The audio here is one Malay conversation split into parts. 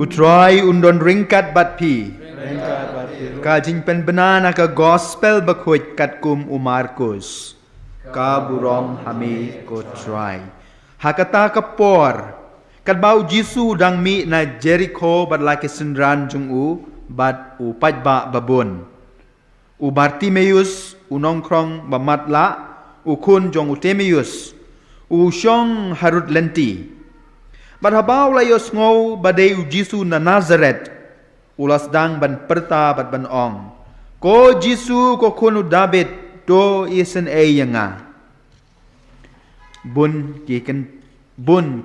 Utrai undon ringkat bat pi. Ka jing pen benana ka gospel bakuit kat kum Markus. Ka burong hami ko try. Hakata kapor. Kat bau Jisu dang mi na Jericho bat laki sendran jung bat upat ba babun. BartEmius nongkrong ba MATLAH kun jong Utemius syong harut lenti. Bat habau layos ngau badai Jisu na Nazareth ulas dang ban perta bat ban ong. Ko Jisu ko kun David do isen yanga. Bun ki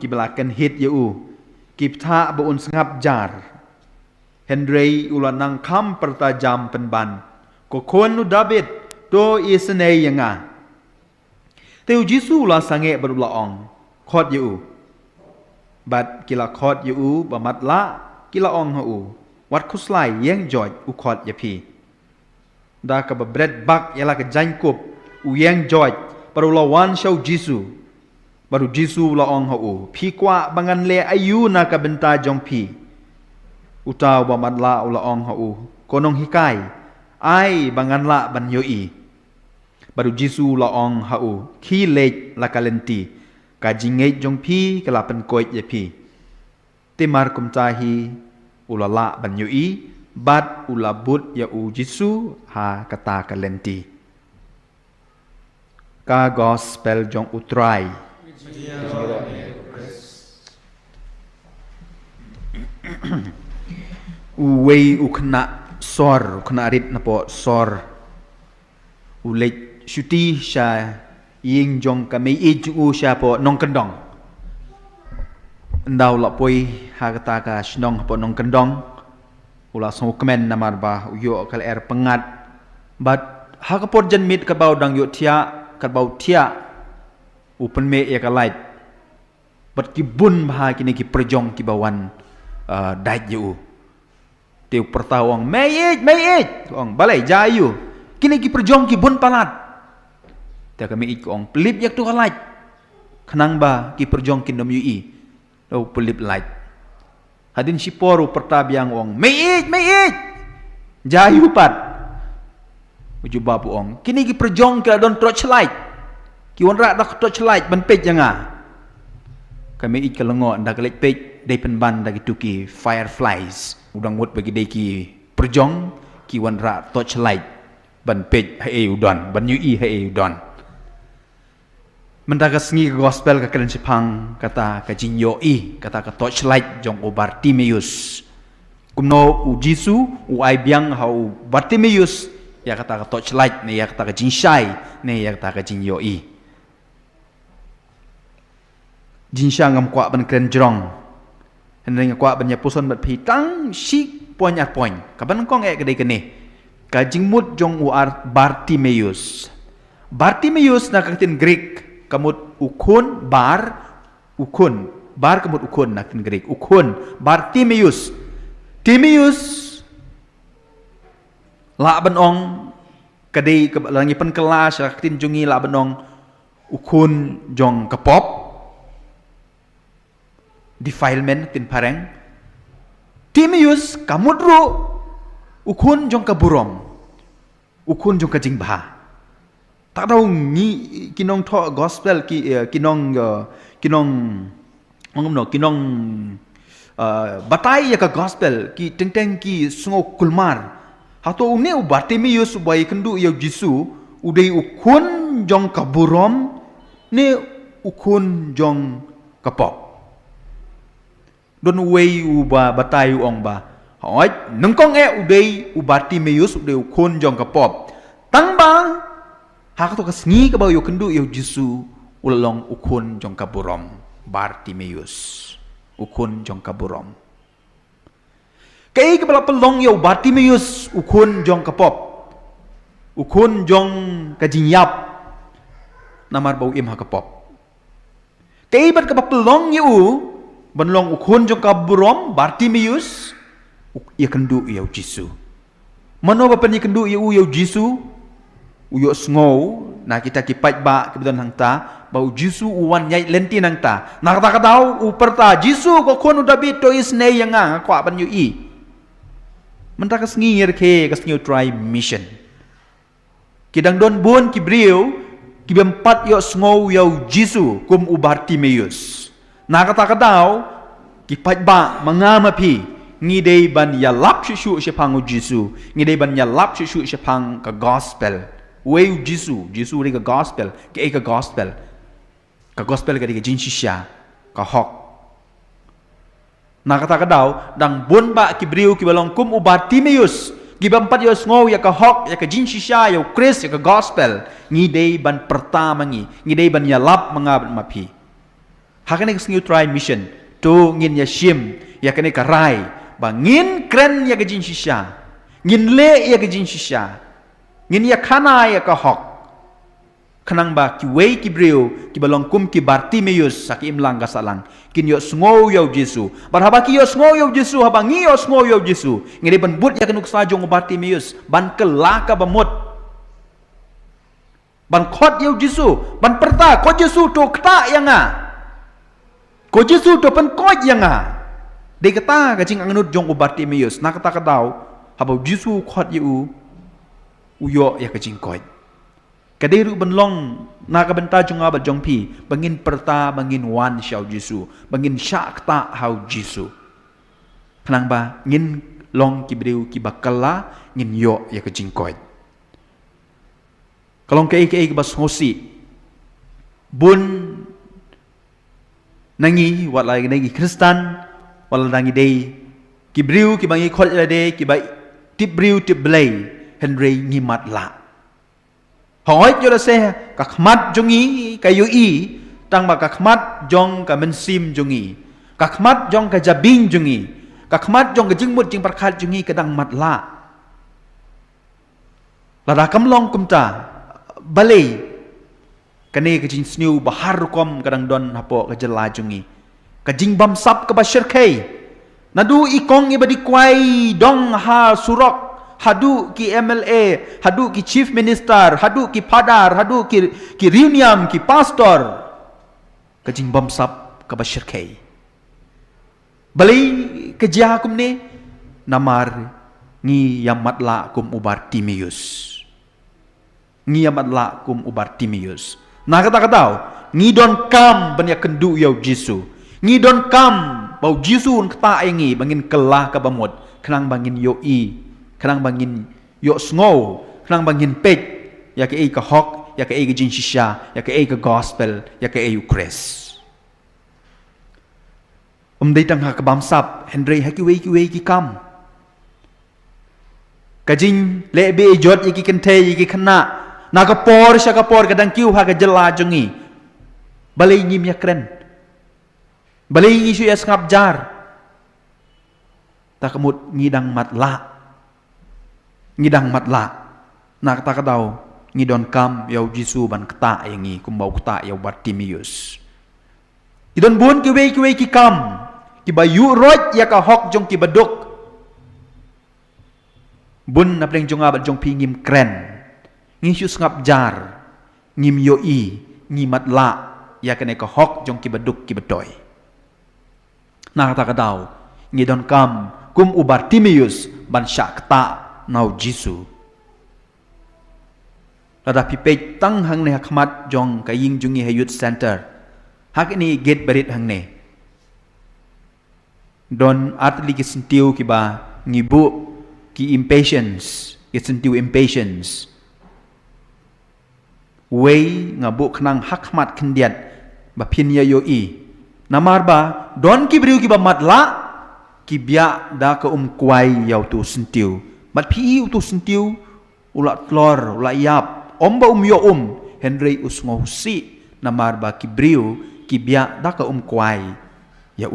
belakan hit ki pta ba sengap jar. Henry ulan nang kam perta jam penban. Ko kun David do isen yanga. Teu Jisu la sange berula ong khot bat kila khot ba MATLAH kila ong wat kuslai yang joj khot pi. Da ka ba bread bak yala ka jankup yang joj berula wan show Jisu. Baru Jisu la ong pi kwa bangan le ayu na ka benta jong pi. Utaw ba MATLAH ula ong konong hikai ai bangan la ban yoi. Baru Jisu la ong ki lej la kalenti ka jingei jong pi ka la pen koit ye pi. Timar kum tahi ula la ban yoi bat ula but ya Jisu ha kata kalenti. Ka gospel jong utrai. Uwei ukna sor ukna rit na po sor ulej syuti sya ying jong kami iju sya po nong kendong ndaw la poi ha kata ka shnong po nong kendong ula so kemen namar ba yo kal pengat bat ha ka por jan mit ka bau dang yo tia ka bau tia upen me ya ka light bat ki bun ba kini ki perjong ki bawan dai yo teu pertawang meit ong balai jayu kini ki perjong ki bun palat ta kami ikong pelip yak tu kalait kenang ba ki perjong ki nom yui do pelip light hadin siporu pertabiang ong meit jayu pat uju babu ong kini ki perjong ki don torchlight ki wonra dak torchlight ban pej janga kami ik kelengo ndak lek pej dei penban dak itu ki fireflies udang mut bagi dei ki perjong ki wonra torchlight ban pej hae udon ban yui hae udon mendaga sengi gospel ka kelen sipang kata ka JINGIUHROIT kata ka torchlight jong BartEmius kumno Jisu ai biang hau BartEmius ya kata ka torchlight ne ya kata ka jinshai ne ya kata ka JINGIUHROIT jinsha ngam kwa ban kren jrong heneng kwa ban ya puson bat phi tang shi poin at poin ka ban kong e kedai kene ka jingmut jong BartEmius na katin Greek kamut ukun bar kamut ukun na katin Greek ukun BartEmius la ban ong kadai langi pen kelas katin jungi la ban ong ukun jong kapop defilement tin pareng Timius kamudru ukun jong kaburom ukun jong kajingba tak tahu ni kinong tho gospel kinong batai ya ka gospel ki teng ki sungo kulmar hato ne BartEmius bai kendu ya Jisu udai ukun jong kaburom ne ukun jong kapop don wei uba batai ong ba hoi nengkong udai BartEmius udai ukun jong kapop tang ba hak to kasngi ka ba yo kendu yo Jisu ulong ukun jong kaburom BartEmius ukun jong kaburom kai ka bala pelong yo BartEmius ukun jong kapop ukun jong kajinyap namar bau im ha kapop kai bat ka pelong yo banlong ukun jong kaburom BartEmius ia kendu yo Jisu mano ba pen kendu yo Jisu uyo sngow na kita kipat ba kebetulan hangta bau Jisu uwan nyai lenti nang ta nak ta kadau u perta Jisu ko kon David to is ne yang nga kwa ban yu i man ta kas ngir ke kas new try mission kidang don bun ki brio ki bempat yo sngow yo Jisu kum u BartEmius nak ta kadau ki pat ba mangama pi ngidei ban ya lap shu shepang u Jisu ngidei ban ya lap shu shepang ka gospel Wei Jisu ni ka gospel, ka gospel ka di ka jinshisha, ka hok. Nakata ka daw, dang bunba ki briu ki balong kum u BartEmius, ki bampat yo sngow ya ka hok, ya ka jinshisha, ya Chris, ya ka gospel, ngidei ban pertama ngidei ban yalap mga mapi. Hakane ka sngiu try mission, to ngin ya shim, ya kane ka rai, bangin kren ya ka jinshisha, ngin le ya ka jinshisha. Ngin ya kana ya ka hok kanang ba ki wei ki brio ki balong kum ki BartEmius saki imlang gasalang kin yo sngow yo Jisu barhaba ki yo sngow yo Jisu haba ngi yo sngow yo Jisu ngiri ban but ya kanuk sajong BartEmius ban kelaka bamut ban khot yo Jisu ban perta ko Jisu to kta yang nga ko Jisu to pan ko yang nga de kata ka jing angnut jong BartEmius na kata ka daw haba Jisu khot yo uyo ya kejingkoy kaderu benlong na kabenta junga ba jongpi bangin perta bangin wan xiao Jisu bangin syakta hau Jisu kanang ba ngin long kibriu ki bakalla ngin yo ya kejingkoy kalong kei bas ngosi bun nangi wat lai nangi Kristen wala nangi dei kibriu ki bangi khol la dei ki ba tibriu tiblei Henry ngi MATLAH hỏi cho se các mat jongi kayu i tang ba các mat jong ka mensim jongi các mat jong ka jabing jongi các mat jong ka jingmut jing parkhat jongi kadang MATLAH lada kamlong kumta balei kane ka jing sniu bahar kom kadang don hapo ka jela jongi ka JINGBAMSAP ka bashir kai nadu ikong ibadi kwai dong ha surok hadu ki MLA, hadu ki Chief Minister, hadu ki Padar, hadu ki Riuniam, ki Pastor, ka JINGBAMSAP ka bashir kai. Balai kerja kum ni namar ngi yang MATLAH kum u BartEmius. Ngi yang MATLAH kum u BartEmius. Nah kata ngi don kam banyak kendu yau Jisu. Ngi don kam bau Jisu kata ngi bangin kelah ka bamut, kenang bangin yo i. Kanang bangin yo sngow kanang bangin pek ya ke ka hok ya ke jinshisha ya ke gospel ya ke Chris dei tang ha ka BamSap Henry ha ki wei ki kam ka JINGLEHBE-IJOT ki kente ki khana na ka por sha ka por kadang kiu ha ka jela jongi balai ngim ya kren balai ngi su ya ngap jar takamut ngidang ngidang MATLAH nak ta kadau ngidon kam yau Jisu ban kta yangi kumbau kta yau BartEmius idon bun ki wei ki kam ki bayu rot ya ka hok jong ki baduk bun na pleng jonga ban jong pingim kren ngi su ngap jar ngim yo i ngi MATLAH ya kane ka hok jong ki baduk ki bedoy nak ta kadau ngidon kam kum u BartEmius ban syak kta nau Jisu lada pipet tang hang ne hakmat jong ka ying jungi he youth center hak ini gate berit hang ne don atli ki sentiu ki ba ngibu ki impatience ki sentiu impatience wei ngabu khnang hakmat khendiat ba phinya yo i namar ba don ki briu ki ba MATLAH ki bia da ka kwai yau tu sentiu mat pi tu sentiu ulat tlor ulat yap omba yo Henry usngo si namar ba ki briu ki bia da ka kwai ya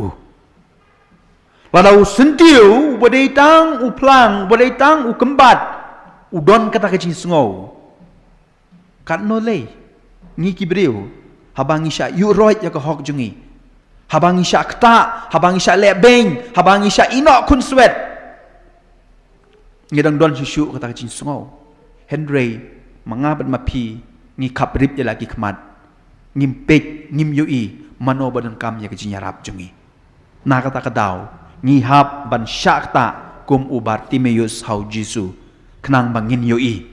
walau sentiu bodai tang plang bodai tang kembat udon kata kecing sngo kat no le ngi ki briu habang isya yuroit ya ka hok jungi habang isya kta habang isya lebeng habang isya inok kun swet ngidang don shishu kata kecing sngo Henry mangabat mapi ngi kaprip ya lagi kemat ngimpik ngim yui mano badan kam ya kejinyarap jungi na kata kadau ngihap ban syakta kum u BartEmius hau Jisu kenang bangin yui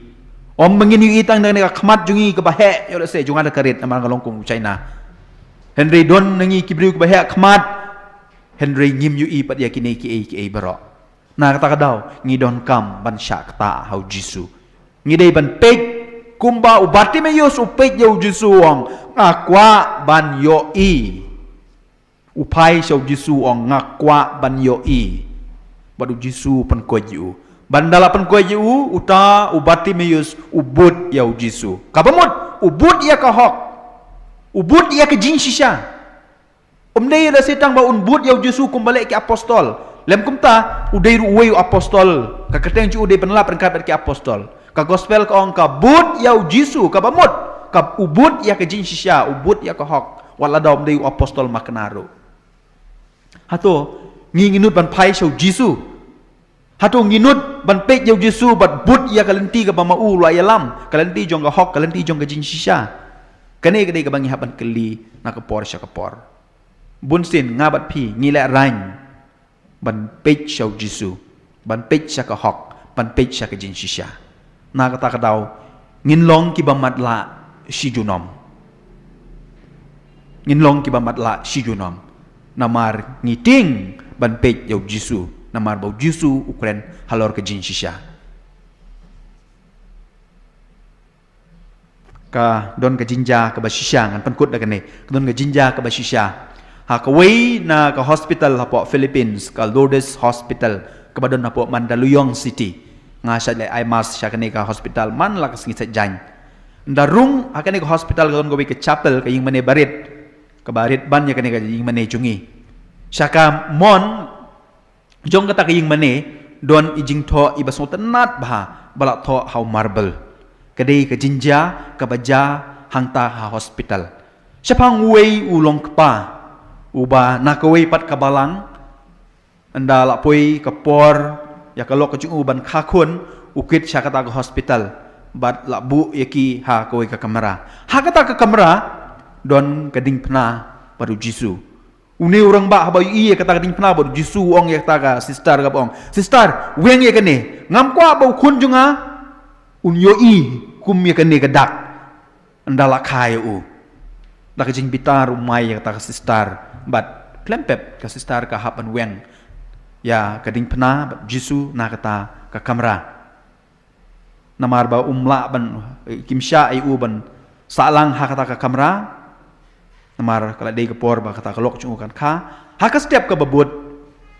om bangin yui tang nang khmat jungi ke bahe yo se junga da karit amang kalongkung China Henry don nangi kibriu ke bahe khmat Henry ngim yui pat ya kini ki baro na kata kadau ngi don kam ban syakta hau Jisu ngi dei ban pek kumba u BartEmius u pek yo Jisu ong ngakwa ban yoi upai shau Jisu ong ngakwa ban yoi badu Jisu pen ko yu bandala pen ko yu uta u BartEmius ubud yau Jisu kabamut ubud ya ka hok ubud ya ke jin shisha umdei la setang ba unbud yau Jisu kumbalik ke apostol lem kumta udai ruwei apostol ka keteng ju udai penla perkat ke apostol ka gospel ka ong ka bud yau Jisu kabamut ka ubud ya ke jin shisha ubud ya ka hok wala dom dei apostol maknaro hato nginut ban pai shau Jisu hato nginut ban pek yau Jisu bat bud ya kalenti ka bamau la yalam kalenti jong ka hok kalenti jong ka jin shisha kane ka dei ka bangi haban keli na ka por sha ka por bun sin ngabat pi ngile rain ban pek shau Jisu ban pek sha ka hok ban pek sha ka jin shisha na ka ta ka dau ngin long ki ba MATLAH si junom ngin long ki ba MATLAH si junom namar ngiting ban pek yau Jisu namar bau Jisu ukren halor ke jin shisha ka don ke jinja ke ba shisha ngan pankut da kane don ke jinja ke ba shisha ha ka wei na ka hospital hapo Philippines ka Lourdes Hospital ke ba don hapo Mandaluyong City ngasat le ai mas sha kane ka hospital man la ka singi sajang darung akane ka hospital ka don go ke chapel ka ying mane barit ka barit ban ya kane ka ying mane jungi syaka mon jong kata ka ying mane don ijing tho ibaso tenat bah balak tho hau marble kadai ka jinja ka baja hangta ha hospital syapang wei ulong kpa uba nakawei pat ka balang anda la poi ka por ya kalok ka chung uban khakun ukit syaka ta ka hospital bat la bu yaki ha kawei ka kamera ha kata ka kamera don kading pna baru Jisu une orang ba habai iya kata kading pna baru Jisu ong ya kata ka sister ka ong sister weng ya kene ngam kwa bau kun junga un yo i kum ya kene kadak andala khai u dak jing bitar umai ya kata ka sister bat klempep ka sister ka hapan weng ya kading pna bat Jisu na kata ka kamera namar ba umla ban kimsha ai u ban salang ha kata ka kamera namar kala dei ke por ba kata kalok chung kan kha ha ka step ka babut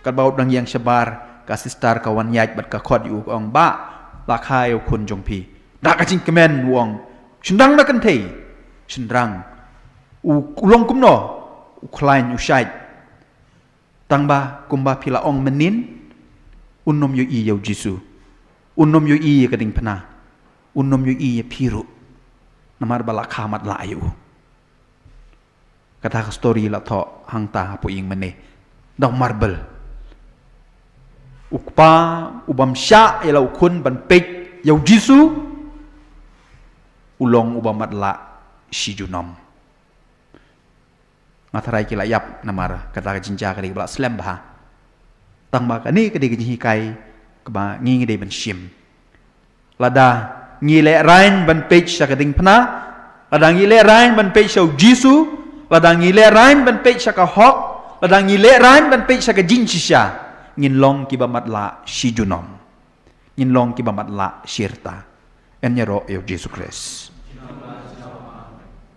ka baut dang yang sebar ka sister ka wan yat bat ka khot yu ong ba la kha yu kun jong pi da ka jing kemen wong chendang na kan thei chendrang u long kum no u klain u shait tang ba kumba pila ong menin unnom yu i yau Jisu unnom yu i ka ding pna unnom yu i piru namar bala kha MATLAH yu kata ka story la tho hangta po ing mane daw marble ukpa ubam sya ila ukun ban pek yau Jisu ulong ubam MATLAH si junom ngatarai kila yap namar kata ka jinja ka di bala slam bah tang ba kani ka di jinhi kai ka ba ngi de ban shim lada ngile rain ban pek sa ka ding pna lada ngile rain ban pek sa Jisu ladang ngile rain ban pek syaka hok ladang ngile rain ban pek syaka jin shisha ngin long ki ba MATLAH si junom ngin long ki ba MATLAH sirta en yaro yo Jesus Christ